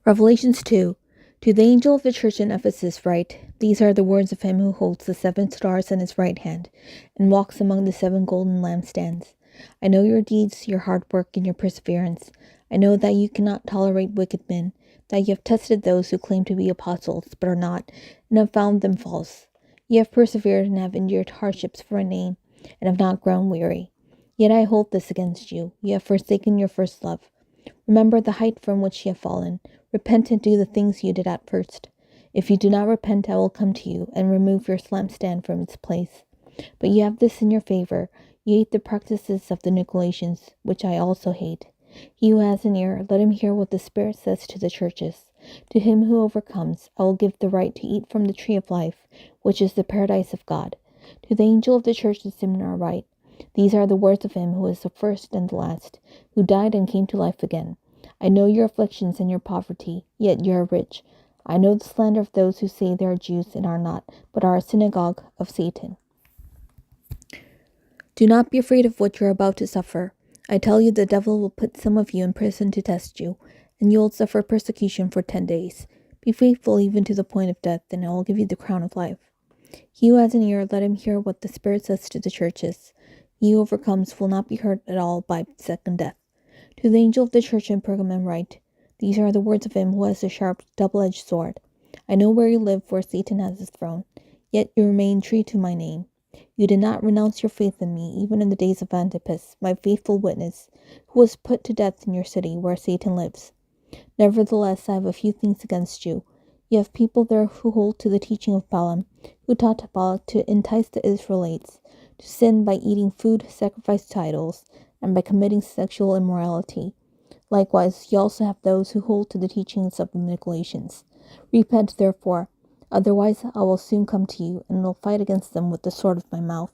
Revelations 2. To the angel of the church in Ephesus write, These are the words of him who holds the 7 stars in his right hand, and walks among the 7 golden lampstands. I know your deeds, your hard work, and your perseverance. I know that you cannot tolerate wicked men, that you have tested those who claim to be apostles, but are not, and have found them false. You have persevered and have endured hardships for a name, and have not grown weary. Yet I hold this against you. You have forsaken your first love. Remember the height from which you have fallen. Repent and do the things you did at first. If you do not repent, I will come to you and remove your lampstand from its place. But you have this in your favor. You hate the practices of the Nicolaitans, which I also hate. He who has an ear, let him hear what the Spirit says to the churches. To him who overcomes, I will give the right to eat from the tree of life, which is the paradise of God. To the angel of the church in Smyrna write, These are the words of him who is the first and the last, who died and came to life again. I know your afflictions and your poverty, yet you are rich. I know the slander of those who say they are Jews and are not, but are a synagogue of Satan. Do not be afraid of what you are about to suffer. I tell you, the devil will put some of you in prison to test you, and you will suffer persecution for 10 days. Be faithful even to the point of death, and I will give you the crown of life. He who has an ear, let him hear what the Spirit says to the churches. He who overcomes will not be hurt at all by second death. To the angel of the church in Pergamum write, These are the words of him who has a sharp, double-edged sword. I know where you live, where Satan has his throne, yet you remain true to my name. You did not renounce your faith in me, even in the days of Antipas, my faithful witness, who was put to death in your city, where Satan lives. Nevertheless, I have a few things against you. You have people there who hold to the teaching of Balaam, who taught Balak to entice the Israelites to sin by eating food sacrificed to idols, and by committing sexual immorality. Likewise, you also have those who hold to the teachings of the Nicolaitans. Repent, therefore, otherwise I will soon come to you, and will fight against them with the sword of my mouth.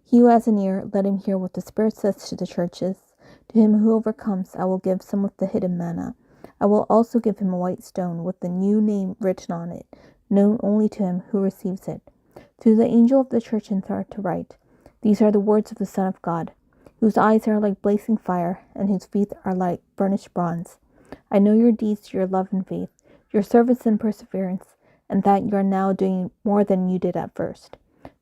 He who has an ear, let him hear what the Spirit says to the churches. To him who overcomes, I will give some of the hidden manna. I will also give him a white stone with the new name written on it, known only to him who receives it. To the angel of the church in Thyatira write, These are the words of the Son of God, whose eyes are like blazing fire, and whose feet are like burnished bronze. I know your deeds, your love and faith, your service and perseverance, and that you are now doing more than you did at first.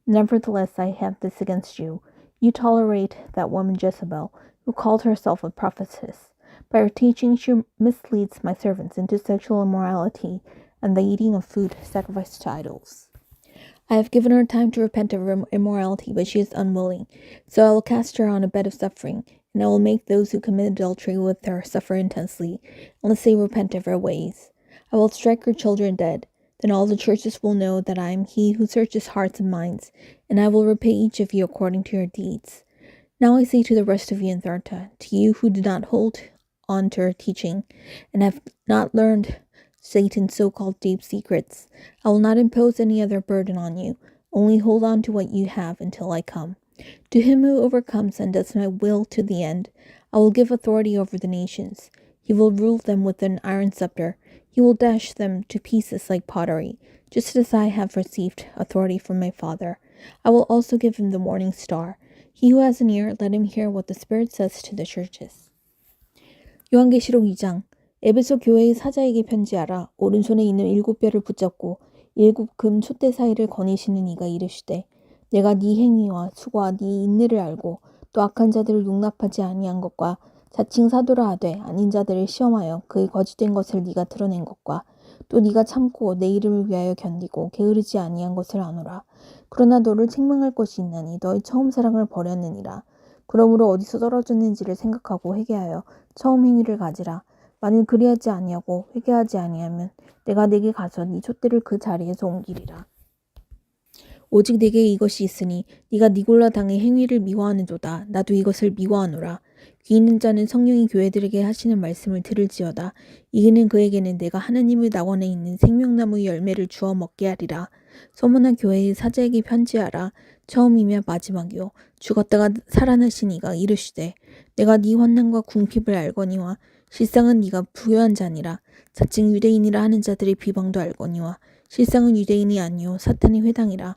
Nevertheless, I have this against you. You tolerate that woman Jezebel, who called herself a prophetess. By her teaching, she misleads my servants into sexual immorality and the eating of food sacrificed to idols. I have given her time to repent of her immorality, but she is unwilling. So I will cast her on a bed of suffering, and I will make those who commit adultery with her suffer intensely, unless they repent of her ways. I will strike her children dead. Then all the churches will know that I am he who searches hearts and minds, and I will repay each of you according to your deeds. Now I say to the rest of you in Thyatira, to you who do not hold on to her teaching, and have not learned Satan's so-called deep secrets, I will not impose any other burden on you. Only hold on to what you have until I come. To him who overcomes and does my will to the end, I will give authority over the nations. He will rule them with an iron scepter. He will dash them to pieces like pottery, just as I have received authority from my Father. I will also give him the morning star. He who has an ear, let him hear what the Spirit says to the churches. 요한계시록 2장. 에베소 교회의 사자에게 편지하라. 오른손에 있는 7뼈를 붙잡고 7 금 촛대 사이를 거니시는 이가 이르시되, 내가 네 행위와 수고와 네 인내를 알고 또 악한 자들을 용납하지 아니한 것과 자칭 사도라 하되 아닌 자들을 시험하여 그의 거짓된 것을 네가 드러낸 것과 또 네가 참고 내 이름을 위하여 견디고 게으르지 아니한 것을 아노라. 그러나 너를 책망할 것이 있나니 너의 처음 사랑을 버렸느니라. 그러므로 어디서 떨어졌는지를 생각하고 회개하여 처음 행위를 가지라. 만일 그리하지 아니하고 회개하지 아니하면 내가 네게 가서 네 촛대를 그 자리에서 옮기리라. 오직 네게 이것이 있으니 네가 니골라 당의 행위를 미워하는도다. 나도 이것을 미워하노라. 귀 있는 자는 성령이 교회들에게 하시는 말씀을 들을지어다. 이기는 그에게는 내가 하나님의 낙원에 있는 생명나무의 열매를 주어 먹게 하리라. 소문난 교회의 사자에게 편지하라. 처음이며 마지막이요 죽었다가 살아나신 이가 이르시되, 내가 네 환난과 궁핍을 알거니와 실상은 네가 부요한 자니라. 자칭 유대인이라 하는 자들의 비방도 알거니와 실상은 유대인이 아니요 사탄의 회당이라.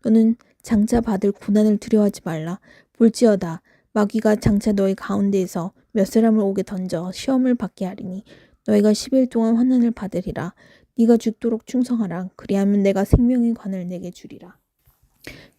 너는 장차 받을 고난을 두려워하지 말라. 볼지어다 마귀가 장차 너의 가운데에서 몇 사람을 오게 던져 시험을 받게 하리니 너희가 10일 동안 환난을 받으리라. 네가 죽도록 충성하라. 그리하면 내가 생명의 관을 내게 주리라.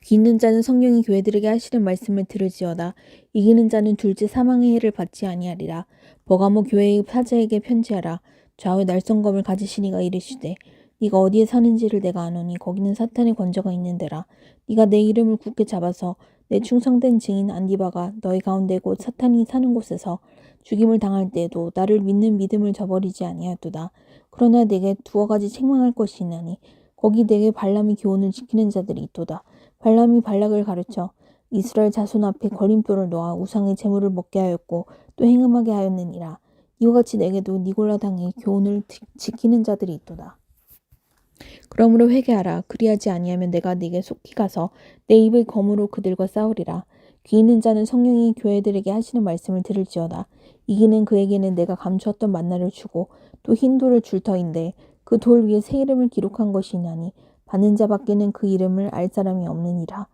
귀 있는 자는 성령이 교회들에게 하시는 말씀을 들을지어다. 이기는 자는 둘째 사망의 해를 받지 아니하리라. 버가모 교회의 사자에게 편지하라. 좌우 날성검을 가지신 이가 이르시되 네가 어디에 사는지를 내가 아노니 거기는 사탄의 권저가 있는 데라. 네가 내 이름을 굳게 잡아서 내 충성된 증인 안디바가 너희 가운데 곧 사탄이 사는 곳에서 죽임을 당할 때에도 나를 믿는 믿음을 저버리지 아니하도다. 그러나 내게 두어 가지 책망할 것이 있나니 거기 내게 발람의 교훈을 지키는 자들이 있도다. 발람이 발락을 가르쳐 이스라엘 자손 앞에 걸림돌을 놓아 우상의 재물을 먹게 하였고 또 행음하게 하였느니라. 이와 같이 내게도 니골라 당의 교훈을 지키는 자들이 있도다. 그러므로 회개하라. 그리하지 아니하면 내가 네게 속히 가서 내 입을 검으로 그들과 싸우리라. 귀 있는 자는 성령이 교회들에게 하시는 말씀을 들을지어다. 이기는 그에게는 내가 감추었던 만나를 주고 또 흰 돌을 줄 터인데 그 돌 위에 새 이름을 기록한 것이 있나니 받는 자밖에는 그 이름을 알 사람이 없느니라.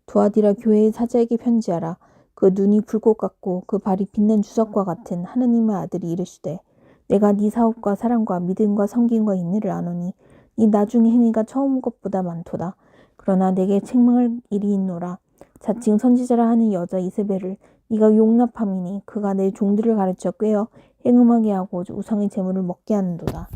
두아디라 교회의 사자에게 편지하라. 그 눈이 불꽃 같고 그 발이 빛난 주석과 같은 하느님의 아들이 이르시되 내가 네 사업과 사랑과 믿음과 섬김과 인내를 아노니 이 나중의 행위가 처음 것보다 많도다. 그러나 내게 책망할 일이 있노라. 자칭 선지자라 하는 여자 이세벨을 네가 용납함이니 그가 내 종들을 가르쳐 꿰어 행음하게 하고 우상의 재물을 먹게 하는도다.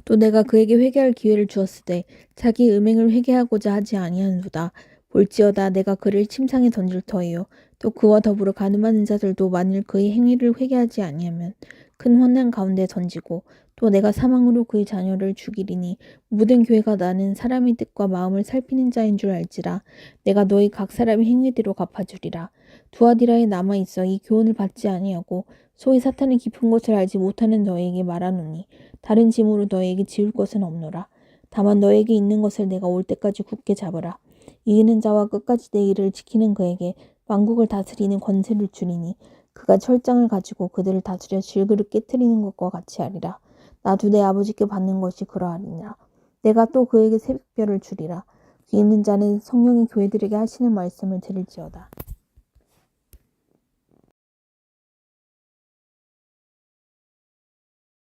또 내가 그에게 회개할 기회를 주었으되 자기 음행을 회개하고자 하지 아니하는도다. 볼지어다 내가 그를 침상에 던질 터이요 또 그와 더불어 가늠하는 자들도 만일 그의 행위를 회개하지 아니하면 큰 환난 가운데 던지고 또 내가 사망으로 그의 자녀를 죽이리니 모든 교회가 나는 사람의 뜻과 마음을 살피는 자인 줄 알지라. 내가 너희 각 사람의 행위대로 갚아주리라. 두아디라에 남아있어 이 교훈을 받지 아니하고 소위 사탄의 깊은 곳을 알지 못하는 너희에게 말하노니 다른 짐으로 너희에게 지울 것은 없노라. 다만 너희에게 있는 것을 내가 올 때까지 굳게 잡으라. 이기는 자와 끝까지 내 일을 지키는 그에게 만국을 다스리는 권세를 주리니 그가 철장을 가지고 그들을 다스려 질그릇 깨뜨리는 것과 같이 하리라. 나도 내 아버지께 받는 것이 그러하리라. 내가 또 그에게 새벽별을 주리라. 귀 있는 자는 성령이 교회들에게 하시는 말씀을 들을지어다.